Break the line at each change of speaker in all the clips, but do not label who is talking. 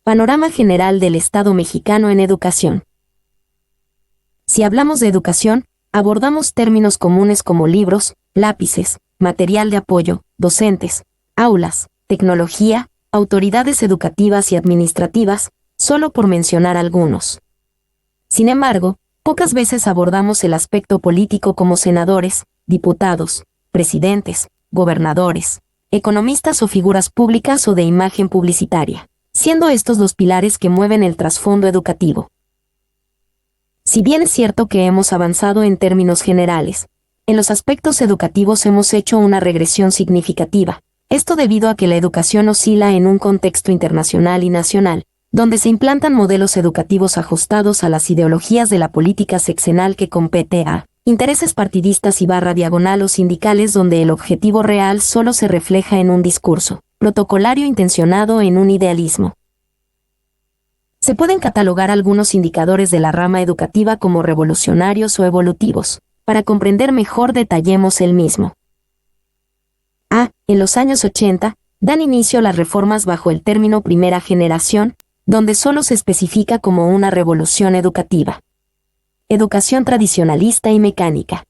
Panorama general del Estado mexicano en educación. Si hablamos de educación, abordamos términos comunes como libros, lápices, material de apoyo, docentes, aulas, tecnología, autoridades educativas y administrativas, solo por mencionar algunos. Sin embargo, pocas veces abordamos el aspecto político como senadores, diputados, presidentes, gobernadores, economistas o figuras públicas o de imagen publicitaria, siendo estos los pilares que mueven el trasfondo educativo. Si bien es cierto que hemos avanzado en términos generales, en los aspectos educativos hemos hecho una regresión significativa, esto debido a que la educación oscila en un contexto internacional y nacional, donde se implantan modelos educativos ajustados a las ideologías de la política sexenal que compete a intereses partidistas y /diagonal o sindicales, donde el objetivo real solo se refleja en un discurso protocolario intencionado en un idealismo. Se pueden catalogar algunos indicadores de la rama educativa como revolucionarios o evolutivos. Para comprender mejor, detallemos el mismo. En los años 80, dan inicio las reformas bajo el término primera generación, donde solo se especifica como una revolución educativa. Educación tradicionalista y mecánica.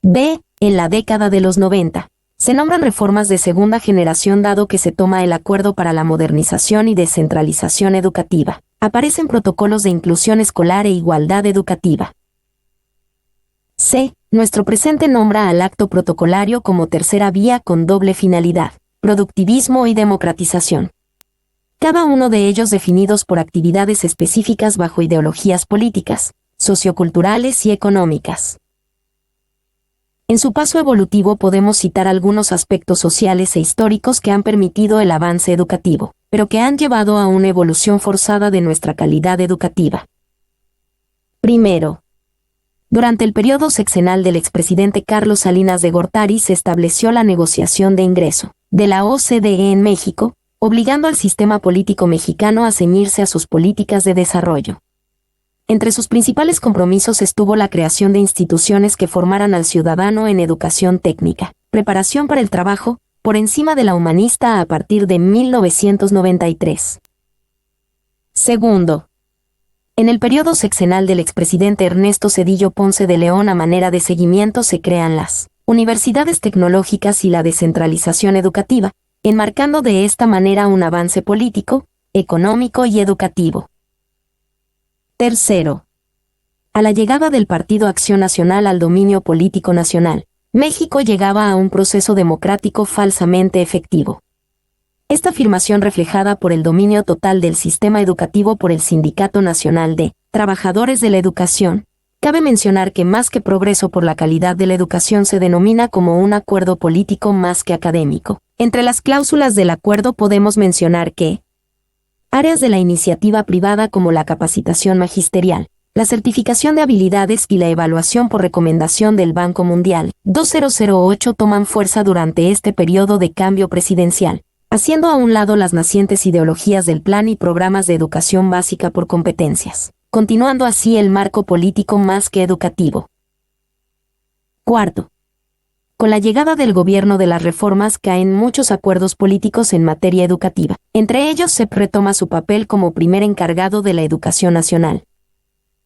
En la década de los 90, se nombran reformas de segunda generación dado que se toma el acuerdo para la modernización y descentralización educativa. Aparecen protocolos de inclusión escolar e igualdad educativa. Nuestro presente nombra al acto protocolario como tercera vía con doble finalidad, productivismo y democratización. Cada uno de ellos definidos por actividades específicas bajo ideologías políticas, socioculturales y económicas. En su paso evolutivo podemos citar algunos aspectos sociales e históricos que han permitido el avance educativo, pero que han llevado a una evolución forzada de nuestra calidad educativa. Primero, durante el periodo sexenal del expresidente Carlos Salinas de Gortari se estableció la negociación de ingreso de la OCDE en México, obligando al sistema político mexicano a ceñirse a sus políticas de desarrollo. Entre sus principales compromisos estuvo la creación de instituciones que formaran al ciudadano en educación técnica, preparación para el trabajo, por encima de la humanista a partir de 1993. Segundo, en el periodo sexenal del expresidente Ernesto Zedillo Ponce de León, a manera de seguimiento se crean las universidades tecnológicas y la descentralización educativa, enmarcando de esta manera un avance político, económico y educativo. Tercero, a la llegada del Partido Acción Nacional al dominio político nacional, México llegaba a un proceso democrático falsamente efectivo. Esta afirmación reflejada por el dominio total del sistema educativo por el Sindicato Nacional de Trabajadores de la Educación. Cabe mencionar que más que progreso por la calidad de la educación se denomina como un acuerdo político más que académico. Entre las cláusulas del acuerdo podemos mencionar que áreas de la iniciativa privada como la capacitación magisterial, la certificación de habilidades y la evaluación por recomendación del Banco Mundial 2008 toman fuerza durante este periodo de cambio presidencial, haciendo a un lado las nacientes ideologías del plan y programas de educación básica por competencias, continuando así el marco político más que educativo. Cuarto, con la llegada del gobierno de las reformas caen muchos acuerdos políticos en materia educativa. Entre ellos se retoma su papel como primer encargado de la educación nacional.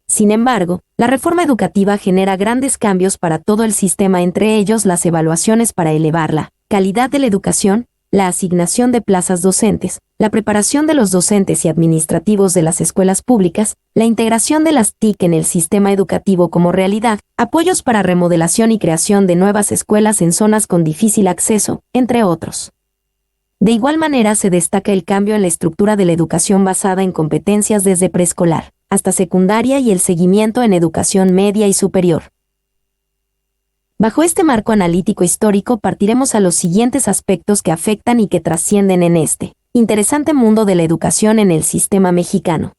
Sin embargo, la reforma educativa genera grandes cambios para todo el sistema, entre ellos las evaluaciones para elevar la calidad de la educación, la asignación de plazas docentes, la preparación de los docentes y administrativos de las escuelas públicas, la integración de las TIC en el sistema educativo como realidad, apoyos para remodelación y creación de nuevas escuelas en zonas con difícil acceso, entre otros. De igual manera se destaca el cambio en la estructura de la educación basada en competencias desde preescolar hasta secundaria y el seguimiento en educación media y superior. Bajo este marco analítico histórico partiremos a los siguientes aspectos que afectan y que trascienden en este interesante mundo de la educación en el sistema mexicano.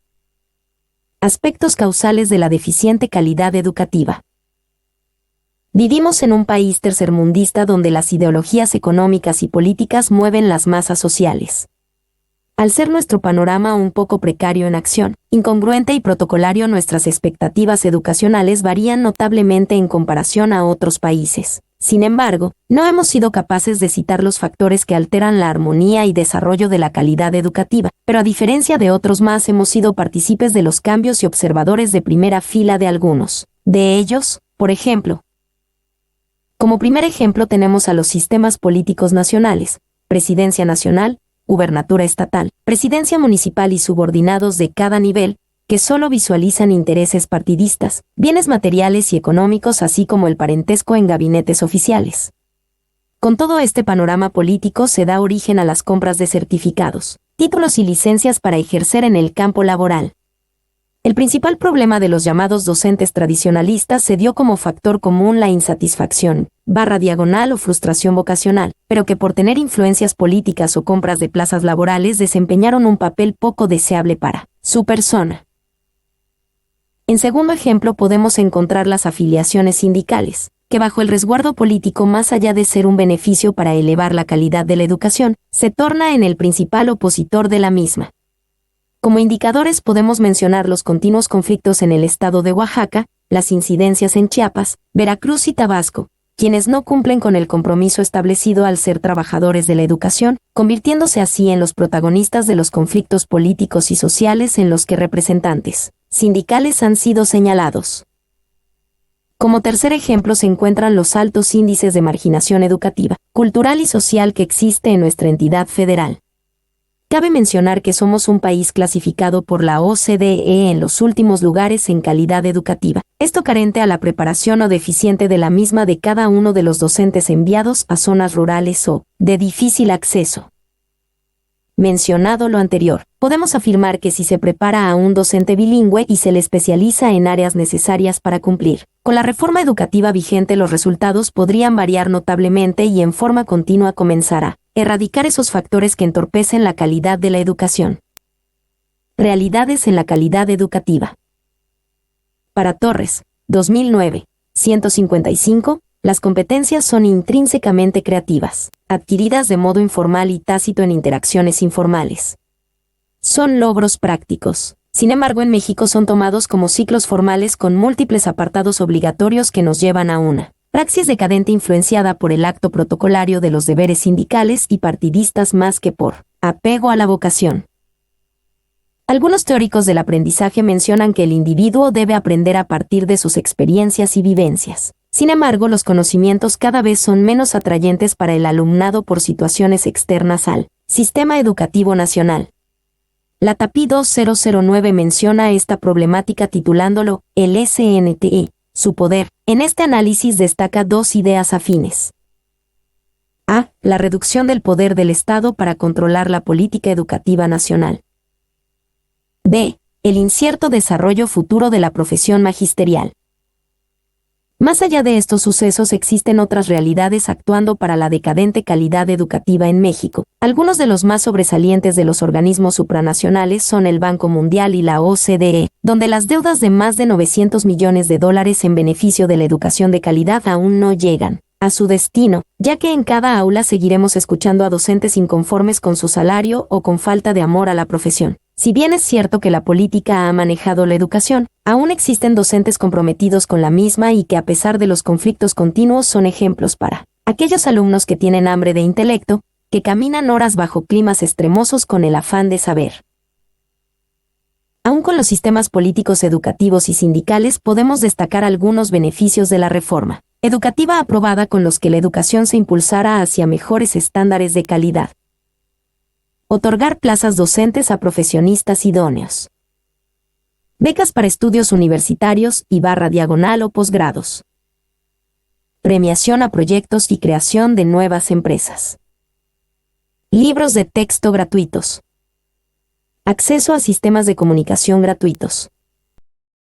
Aspectos causales de la deficiente calidad educativa. Vivimos en un país tercermundista donde las ideologías económicas y políticas mueven las masas sociales. Al ser nuestro panorama un poco precario en acción, incongruente y protocolario, nuestras expectativas educacionales varían notablemente en comparación a otros países, Sin embargo, no hemos sido capaces de citar los factores que alteran la armonía y desarrollo de la calidad educativa, pero a diferencia de otros más hemos sido partícipes de los cambios y observadores de primera fila de algunos. De ellos, por ejemplo, como primer ejemplo tenemos a los sistemas políticos nacionales, presidencia nacional, gubernatura estatal, presidencia municipal y subordinados de cada nivel, que solo visualizan intereses partidistas, bienes materiales y económicos así como el parentesco en gabinetes oficiales. Con todo este panorama político se da origen a las compras de certificados, títulos y licencias para ejercer en el campo laboral. El principal problema de los llamados docentes tradicionalistas se dio como factor común la insatisfacción, /diagonal o frustración vocacional, pero que por tener influencias políticas o compras de plazas laborales desempeñaron un papel poco deseable para su persona. En segundo ejemplo podemos encontrar las afiliaciones sindicales, que bajo el resguardo político más allá de ser un beneficio para elevar la calidad de la educación, se torna en el principal opositor de la misma. Como indicadores podemos mencionar los continuos conflictos en el estado de Oaxaca, las incidencias en Chiapas, Veracruz y Tabasco, quienes no cumplen con el compromiso establecido al ser trabajadores de la educación, convirtiéndose así en los protagonistas de los conflictos políticos y sociales en los que representantes sindicales han sido señalados. Como tercer ejemplo se encuentran los altos índices de marginación educativa, cultural y social que existe en nuestra entidad federal. Cabe mencionar que somos un país clasificado por la OCDE en los últimos lugares en calidad educativa, esto carente a la preparación o deficiente de la misma de cada uno de los docentes enviados a zonas rurales o de difícil acceso. Mencionado lo anterior, podemos afirmar que si se prepara a un docente bilingüe y se le especializa en áreas necesarias para cumplir con la reforma educativa vigente, los resultados podrían variar notablemente y en forma continua comenzar a erradicar esos factores que entorpecen la calidad de la educación. Realidades en la calidad educativa. Para Torres, 2009, 155, las competencias son intrínsecamente creativas, adquiridas de modo informal y tácito en interacciones informales. Son logros prácticos. Sin embargo, en México son tomados como ciclos formales con múltiples apartados obligatorios que nos llevan a una praxis decadente influenciada por el acto protocolario de los deberes sindicales y partidistas más que por apego a la vocación. Algunos teóricos del aprendizaje mencionan que el individuo debe aprender a partir de sus experiencias y vivencias. Sin embargo, los conocimientos cada vez son menos atrayentes para el alumnado por situaciones externas al sistema educativo nacional. La TAPI 2009 menciona esta problemática titulándolo el SNTE, su poder. En este análisis destaca dos ideas afines. A. La reducción del poder del Estado para controlar la política educativa nacional. B. El incierto desarrollo futuro de la profesión magisterial. Más allá de estos sucesos existen otras realidades actuando para la decadente calidad educativa en México. Algunos de los más sobresalientes de los organismos supranacionales son el Banco Mundial y la OCDE, donde las deudas de más de $900 millones en beneficio de la educación de calidad aún no llegan a su destino, ya que en cada aula seguiremos escuchando a docentes inconformes con su salario o con falta de amor a la profesión. Si bien es cierto que la política ha manejado la educación, aún existen docentes comprometidos con la misma y que a pesar de los conflictos continuos son ejemplos para aquellos alumnos que tienen hambre de intelecto, que caminan horas bajo climas extremosos con el afán de saber. Aún con los sistemas políticos educativos y sindicales podemos destacar algunos beneficios de la reforma educativa aprobada con los que la educación se impulsara hacia mejores estándares de calidad. Otorgar plazas docentes a profesionistas idóneos. Becas para estudios universitarios y /diagonal o posgrados. Premiación a proyectos y creación de nuevas empresas. Libros de texto gratuitos. Acceso a sistemas de comunicación gratuitos.